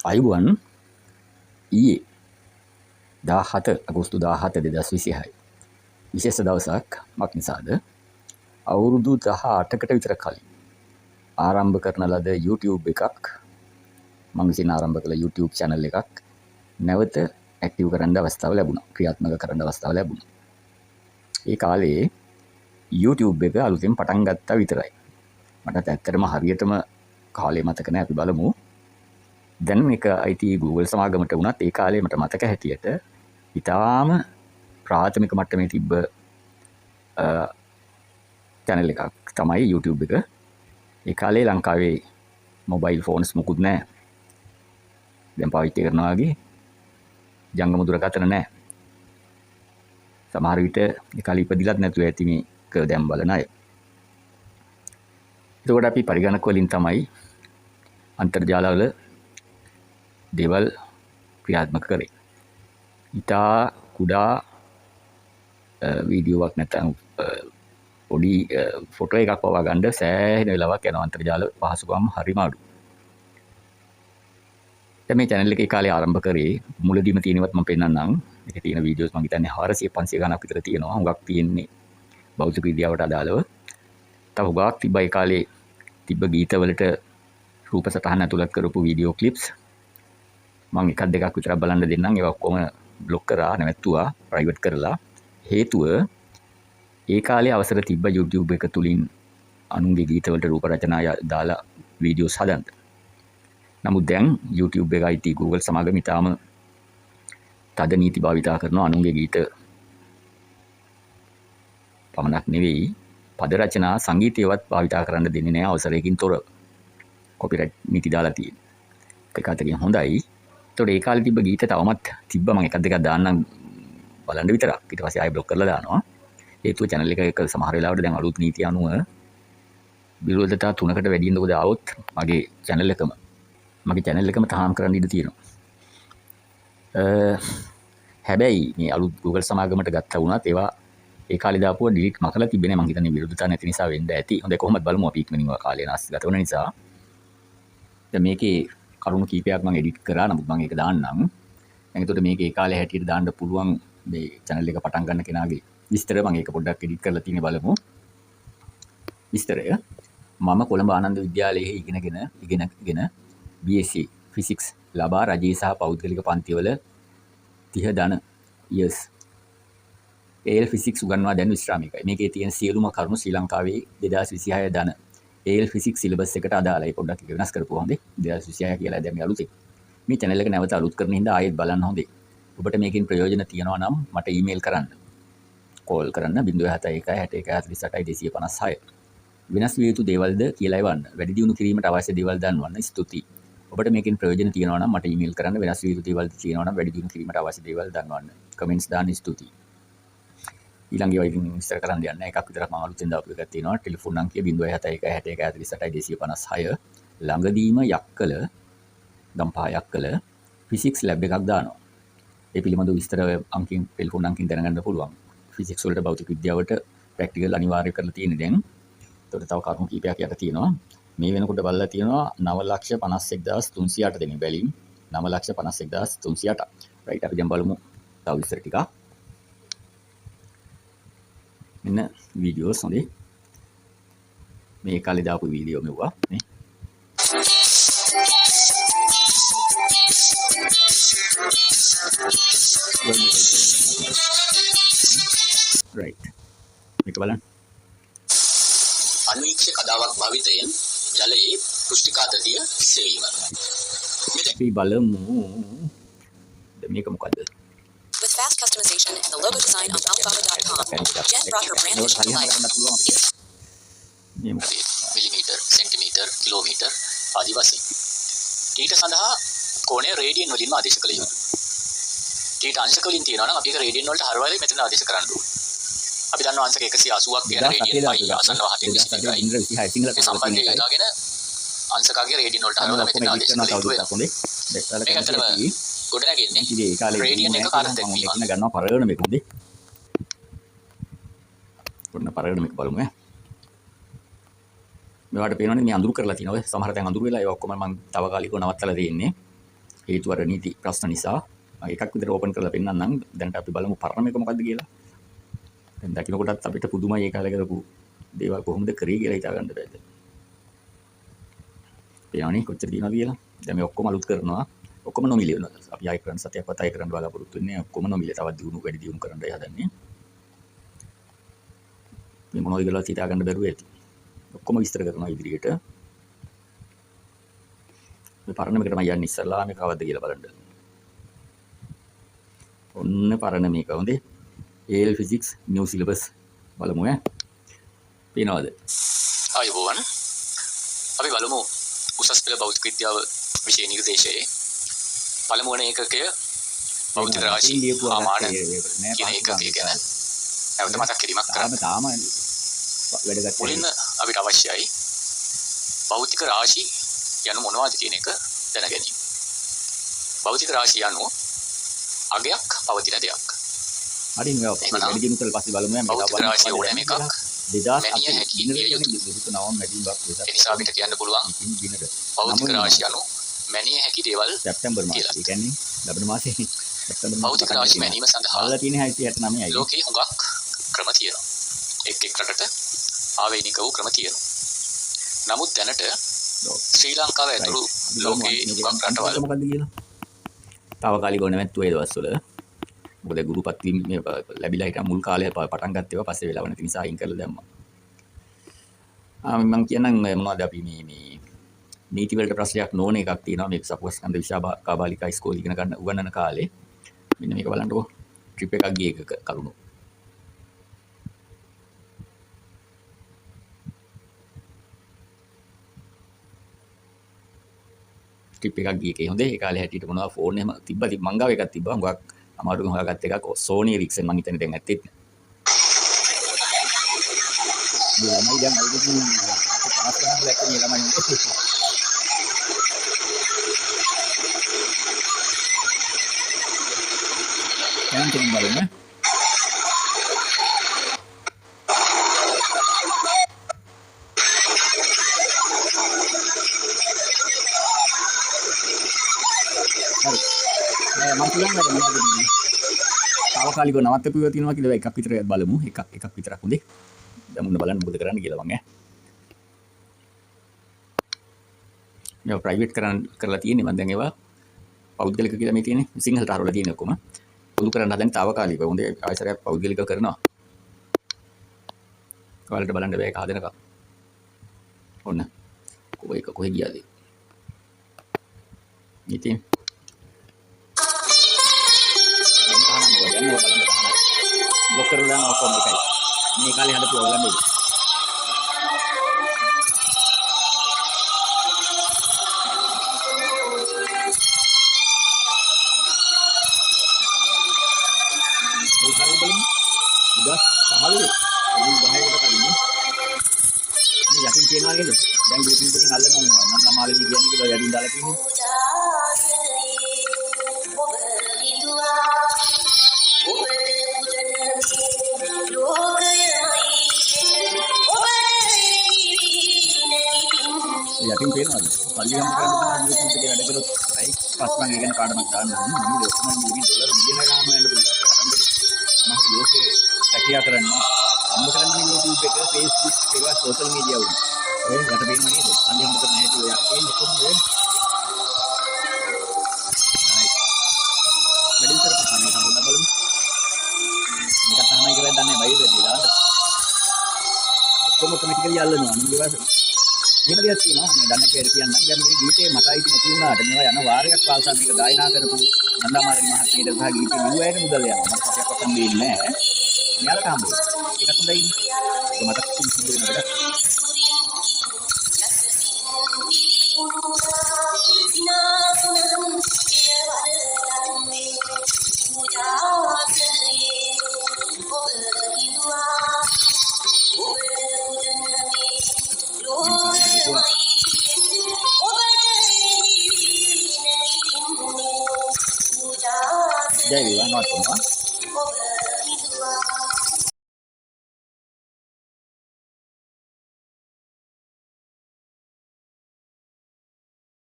අයිබුවන් ඊයේ 17 අගෝස්තු 17 2026 විශේෂ දවසක් මක් නිසාද අවුරුදු 18කට විතර කලින් ආරම්භ කරන ලද YouTube එකක් මම විසින් ආරම්භ කළ YouTube channel එකක් නැවත ඇක්ටිව් කරන්න අවස්ථාව ලැබුණා ක්‍රියාත්මක කරන්න අවස්ථාව ලැබුණා. ඒ කාලේ YouTube එක අලුතෙන් පටන් ගත්තා විතරයි. මට ඇත්තටම හරියටම කාලේ මතක නැහැ. අපි බලමු. දැන් මේක IT Google සමාගමට වුණත් ඒ කාලේ මට මතක හැටියට ඉතාලම ප්‍රාථමික මට්ටමේ තිබ්බ channel එකක් තමයි YouTube එක. ඒ කාලේ ලංකාවේ mobile phones මුකුත් නැහැ. දැන් පාවිච්චි කරනවා වගේ ජංගම දුරකථන නැහැ. සමහර විට ඒ කාලේ ඉපදිලත් නැතුව ඇති මේක දැන් බලන අය. එතකොට අපි පරිගණක වලින් තමයි අන්තර්ජාලවල දේවල් ක්‍රියාත්මක කරේ. ඉතා කුඩා වීඩියෝවක් නැත්නම් පොඩි ෆොටෝ එකක් පවා ගන්න සෑහෙන වෙලාවක් යනවා. අන්තර්ජාල පහසුකම් හරිම අඩු. දැන් මේ channel එකේ කාලේ ආරම්භ කරේ මුලදීම තියෙනවත් මම පෙන්නන්නම්. ඒකේ තියෙන වීඩියෝස් මම හිතන්නේ 400 500 ගණක් විතර තියෙනවා. හුඟක් තියෙන්නේ භෞතික විද්‍යාවට අදාළව. තව හුඟක් තිබ්බා ඒ කාලේ තිබ්බ ගීතවලට රූප සටහන් ඇතුළත් කරපු වීඩියෝ ක්ලිප්ස් මම එකක් දෙකක් විතර බලන්න දෙන්නම්. ඒවා ඔක්කොම බ්ලොක් කරා නැවැත්තුවා ප්‍රයිවට් කරලා. හේතුව ඒ කාලේ අවසර තිබ්බ YouTube එක තුලින් අනුන්ගේ ගීතවලට රූප රචනා දාලා වීඩියෝස් හදන්න. නමුත් දැන් YouTube එක IT Google සමාගම ඉතාම තද නීති භාවිතා කරනවා. අනුන්ගේ ගීත පමණක් නෙවෙයි පද රචනා සංගීතයවත් භාවිතා කරන්න දෙන්නේ නැහැ අවසරයකින් තොරව. කොපිරයිට් නීති දාලා තියෙන. ඒක අතකින් හොඳයි. ඒතකොට ඒ කාලේ තිබ්බ ගීත තවමත් තිබ්බා. මම එකක් දෙකක් දාන්නම් බලන්න විතරක්. ඊට පස්සේ ආයෙ බ්ලොක් කරලා දානවා. හේතුව channel එක සමහර වෙලාවට දැන් අලුත් නීති අනුව විරෝධතා 3කට වැඩියෙන් උද આવොත් මගේ channel එකම තහනම් කරන්න ඉඩ තියෙනවා. හැබැයි මේ අලුත් Google සමාගමට ගත්තා වුණත් ඒවා ඒ කාලේ දාපුවා ඩිලීට් මකලා තිබෙන්නේ. මම හිතන්නේ විරෝධතා නැති නිසා වෙන්න ඇති. හොඳයි කොහොමද බලමු අපි ඉක්මනින් කාලේ නාස්ති ගත වෙන නිසා. දැන් මේකේ කරුණු කීපයක් මම එඩිට් කරා. නමුත් මම ඒක දාන්නම්. දැන් එතකොට මේක ඒ කාලේ හැටියට දාන්න පුළුවන් මේ channel එක පටන් ගන්න කෙනාගේ විස්තර මම ඒක පොඩ්ඩක් එඩිට් කරලා තියෙන බලමු. විස්තරය මම කොළඹ ආනන්ද විද්‍යාලයේ ඉගෙනගෙන BSc Physics ලබා රජයේ සහ පෞද්ගලික පන්තිවල 30 දන years AL Physics උගන්වා දැන් විශ්‍රාමිකයි. මේකේ තියෙන සියලුම කරුණු ශ්‍රී ලංකාවේ 2026 දන AL Physics syllabus එකට අදාළයි. පොඩ්ඩක් ඒක වෙනස් කරපුවා හොඳේ. 2026 කියලා දැන් මේ අලුතෙන් මේ channel එක නැවත අලුත් කරන හින්දා ආයෙත් බලන්න හොඳේ. ඔබට මේකෙන් ප්‍රයෝජන තියෙනවා නම් මට ඊමේල් කරන්න. කෝල් කරන්න 071 වෙනස් විය යුතු දේවල්ද කියලා එවන්න. වැඩි දියුණු කිරීමට අවශ්‍ය දේවල් දන්වන්න. ස්තුතියි. ඔබට මේකෙන් ප්‍රයෝජන තියෙනවා නම් මට ඊමේල් කරන්න. වෙනස් විය යුතු දේවල් තියෙනවා නම් වැඩි දියුණු කිරීමට අවශ්‍ය දේවල් දන්වන්න. කමෙන්ට්ස් දාන්න. ස්තුතියි. ඊළඟ ඒවා ඉතින් විස්තර කරන්න යන්න. එකක් විතරක් මම අලුතෙන් දාපු එකක් තියෙනවා. ටෙලිෆෝන් අංකය 071 ළඟදීම යක්කල ගම්පහ යක්කල ෆිසික්ස් ලැබ් එකක් දානවා. ඒ පිළිබඳව විස්තර අංකින් ටෙලිෆෝන් අංකින් දැනගන්න පුළුවන්. ෆිසික්ස් වලට භෞතික විද්‍යාවට ප්‍රැක්ටිකල් අනිවාර්ය කරලා තියෙන දැන්. ඒකට තව කරුණු කීපයක් යට තියෙනවා. මේ වෙනකොට බලලා තියෙනවා 9,51,308 දෙනෙක් බැලීම්. 9,51,308. රයිට් අපි දැන් බලමු තව විස්තර ටිකක්. මෙන්න වීඩියෝස් හොඳේ. මේ කාලේ දාපු වීඩියෝ මෙවුවා නේ. right මේක බලන්න. අන්වීක්ෂ කඩාවක් භාවිතයෙන් ජලයේ පෘෂ්ඨිකාතතිය සෙවීම. අපි බලමු. දැන් මේක මොකද්ද? With fast customization and the logo design on Alibaba.com, Jen brought her brand vision to life. Millimetre, centimetre, kilometre ආදී වශයෙන්. ඊට සඳහා කෝණය රේඩියන් වලින්ම ආදේශ කළ යුතුයි. ඊට අංශක වලින් තියෙනවා නම් අපි ඒක රේඩියන් වලට හරවලා මෙතන ආදේශ කරන්න ඕනේ. අපි දන්නවා අංශක 180ක් කියන රේඩියන් පයි ආසන්නව 7.26යි. මේ සම්බන්ධය යොදාගෙන අංශකගේ රේඩියන් වලට හරවලා මෙතන ආදේශ කරන්න ඕනේ. මේක ඇත්තටම ගොඩනැගෙන්නේ රේඩියන් එක කාර්යයක් දැක්වීම. ඉන්න ගන්නවා පරවන මේක හොඳේ. ඔන්න පරවන මේක බලමු ඈ. මේවට පේනවනේ මේ අඳුරු කරලා තියෙනවා. සමහර තැන් අඳුරු වෙලා ඒවා ඔක්කොම මම තව කාලිකව නවත්තලා තියෙන්නේ. හේතු අර නීති ප්‍රශ්න නිසා. එකක් විතර ඕපන් කරලා පෙන්නන්නම්. දැනට අපි බලමු පරණ මේක මොකද්ද කියලා. දැන් දකින්නකොටත් අපිට පුදුමයි ඒ කාලේ කරපු දේවල් කොහොමද කරේ කියලා හිතා ගන්න බැහැ. පේනවනේ කොච්චර දිනවද කියලා. දැන් මේ ඔක්කොම අලුත් කරනවා. ඔක්කොම නොමිලේ වෙනවා. අපි ආයෙ කරන්න සතියක්වත් ආයෙ කරන්න බලාපොරොත්තු වෙන්නේ. ඔක්කොම නොමිලේ. තවත් වැඩි දියුණු කරන්නයි හදන්නේ. මේ මොනවද කියලා හිතා ගන්න බැරුව ඇති. ඔක්කොම විස්තර කරනවා ඉදිරියට. මේ පරණ මේකට මම යන්නේ ඉස්සල්ලා මේ කවද්ද කියලා බලන්න. ඔන්න පරණ මේක හොඳේ. AL physics new syllabus බලමු ඈ. පේනවද? ආයුබෝවන්. අපි බලමු උසස් පෙළ භෞතික විද්‍යාව විෂය නිර්දේශයේ පළමු වන ඒකකය භෞතික රාශි ආමාන කියන ඒකකය ගැන නැවත මතක් කිරීමක් කරන්න. තාම වැඩගත්. මුලින්ම අපිට අවශ්‍යයි භෞතික රාශි යනු මොනවද කියන එක දැනගැනීම. භෞතික රාශි යනු අගයක් පවතින දෙයක්. හරි මේ වැඩි දිනු කරලා පස්සේ බලමු මේ භෞතික රාශිය ඕනෑම එකක් 2008 හැකි විය යුතුයි. ඒ නිසා අපිට කියන්න පුළුවන් දිනට භෞතික රාශිය යනු මැනිය හැකි දේවල් සැප්තැම්බර් මාසයේ. ඒ කියන්නේ ලබන මාසයේ සැප්තැම්බර් භෞතික රාශි මැනීම සඳහා අල්ලලා තියෙන 669යි. ලෝකේ හුඟක් ක්‍රම තියෙනවා. එක් රටට ආවේනික වූ ක්‍රම තියෙනවා. නමුත් දැනට ශ්‍රී ලංකාව ඇතුළු ලෝකේ හුඟක් රටවල් මොකද්ද කියලා තාවකාලිකව නැවැත්තුවා ඒ දවස්වල. මොකද ගුරුපත් වීම මේ ලැබිලා හිටන් මුල් කාලේ පටන් ගත්ත ඒවා පස්සේ වෙලාව නැති නිසා අයින් කරලා දැම්මා. මම කියන්නම් මොනවද අපි මේ නීති වලට ප්‍රශ්නයක් නොවන එකක් තියෙනවා මේක සපුස්කන්ධ විශාකාබාලිකා ඉස්කෝලේ ඉගෙන ගන්න උගන්වන කාලේ. මෙන්න මේක බලන්නකෝ. ට්‍රිප් එකක් ගිය එක කරුණු. ට්‍රිප් එකක් ගිය එකේ හොඳේ. ඒ කාලේ හැටියට මොනවා ෆෝන් එහෙම තිබ්බ මං ගාව එකක් තිබ්බා. හුඟක් අමාරුවෙන් හොයාගත්ත එකක් සෝනි එරික්සන් මං හිතන්නේ දැන් ඇත්තෙත් නෑ. ළමයි දැන් අවුරුදු 5 ගණන් ලැක්කේ ළමයි ඉන්නේ. දැන් තුන් බලන්න. හරි. මම කියන්නේ මොනවද මේ? තාවකාලිකව නවත්තපුවා තියෙනවා කියලා එකක් විතර බලමු. එකක් විතරක් හොඳේ. දැන් මුන්න බලන්න මොකද කරන්න කියලා මම ඈ. මේවා ප්‍රයිවට් කරලා තියෙන්නේ මම දැන් ඒවා පෞද්ගලික කියලා මේ තියෙන්නේ. සිංහලට හරවලා තියෙන ඔක්කොම. පොදු කරන්න හදන්නේ තාවකාලිකව. හොඳේ ආයතරයක් පෞද්ගලිකව කරනවා. ඔයාලට බලන්න බෑ ඒක හදනකම්. ඔන්න. කොහෙ ගියාද? ඉතින් බ්ලොක් කරලා දාන ඔක්කොම එකයි. මේ කාලේ හදපු ඔයගොල්ලෝ මේ. ඒ කාලේ බලමු. 2015 10කට කලින් මේ යටින් තියනවා නේද? දැන් YouTube එකෙන් අල්ලනවා මම අමාරුයි කියන්නේ කියලා යටින් දාලා තියෙන්නේ. යටින් පේනවද? පල්ලි ගම් කරන්න තමයි YouTube එකේ වැඩ කරොත් අයි පස්මන් එකගෙන කාඩමක් දාන්න ඕනේ. මම ඔක්කොම මිලියන ඩොලර් මිලියන ගානක් යන්න පුළුවන්. සමහර ලෝකේ රැකියා කරන්නේ අම්ම කරන්නේ YouTube එක, Facebook ඒවා සෝෂල් මීඩියා වල. ඔය යට පේනව නේද? පල්ලි ගම් කරන හැටි ඔය යට පේන්නේ කොහොමද? වැඩි විතර පස්සම එක හොඳ බලමු. මේක තමයි කියලා දන්නේ බයිද කියලා. ඔක්කොම ඔටෝමැටිකලි අල්ලනවා. මම ඒවා එහෙම දෙයක් තියෙනවා මම දන්න කේර කියන්නම්. දැන් මේ ගීතේ මට අයිති නැති වුණාට මේවා යන වාරයක් පාසා මේක ගායනා කරපු නන්දාමාලි මහත්මියට සහ ගීතේ නියුවයට මුදල් යනවා. මට සත්‍යයක් වතන් දෙන්නේ නැහැ. මෙයාලට හම්බ වෙනවා. ඒකත් හොඳයි. ඒක මට කිසි දෙයක් නෑ. Jadi, nggak